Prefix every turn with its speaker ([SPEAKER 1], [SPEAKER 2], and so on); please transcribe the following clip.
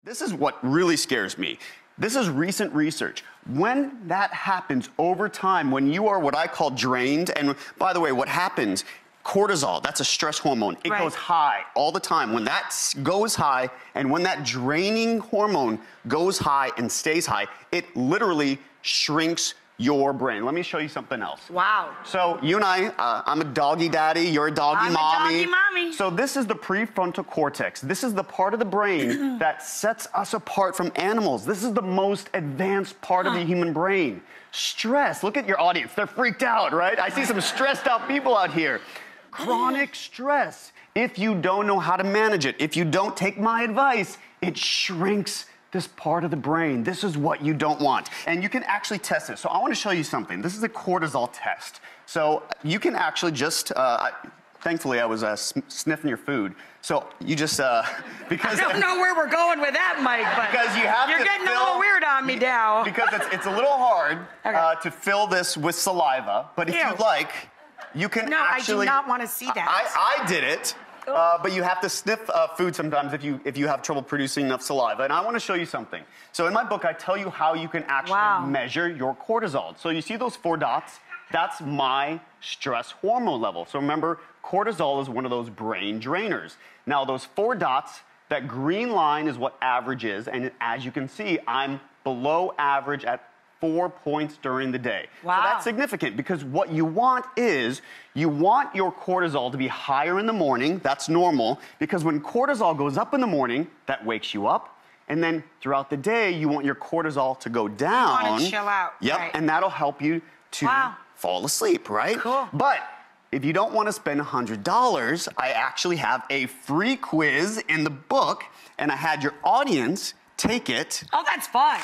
[SPEAKER 1] This is what really scares me. This is recent research. When that happens over time, when you are what I call drained, and by the way, what happens, cortisol, that's a stress hormone. It goes high all the time. When that goes high, and when that draining hormone goes high and stays high, it literally shrinks your brain. Let me show you something else.
[SPEAKER 2] Wow.
[SPEAKER 1] So you and I'm a doggy daddy, you're a doggy mommy.
[SPEAKER 2] I'm a doggy mommy.
[SPEAKER 1] So this is the prefrontal cortex. This is the part of the brain that sets us apart from animals. This is the most advanced part of the human brain. Stress, look at your audience, they're freaked out, right? I see some stressed out people out here. Chronic stress, if you don't know how to manage it, if you don't take my advice, it shrinks this part of the brain. This is what you don't want. And you can actually test it. So I want to show you something. This is a cortisol test. So you can actually just, thankfully I was sniffing your food. So you just, because—
[SPEAKER 2] I don't know where we're going with that, Mike, but
[SPEAKER 1] because you have
[SPEAKER 2] you're getting a little weird on me now.
[SPEAKER 1] Because it's a little hard to fill this with saliva, but if you'd like, you can actually—
[SPEAKER 2] No, I do not want to see that.
[SPEAKER 1] I did it. But you have to sniff food sometimes if you have trouble producing enough saliva. And I want to show you something. So in my book, I tell you how you can actually measure your cortisol. So you see those 4 dots? That's my stress hormone level. So remember, cortisol is one of those brain drainers. Now those 4 dots, that green line is what average is. And as you can see, I'm below average at 4 points during the day. Wow. So that's significant because what you want is, you want your cortisol to be higher in the morning. That's normal because when cortisol goes up in the morning, that wakes you up. And then throughout the day, you want your cortisol to go down.
[SPEAKER 2] You want to chill out.
[SPEAKER 1] Yep, right. And that'll help you to fall asleep, right?
[SPEAKER 2] Cool.
[SPEAKER 1] But if you don't want to spend $100, I actually have a free quiz in the book, and I had your audience take it.
[SPEAKER 2] Oh, that's fun.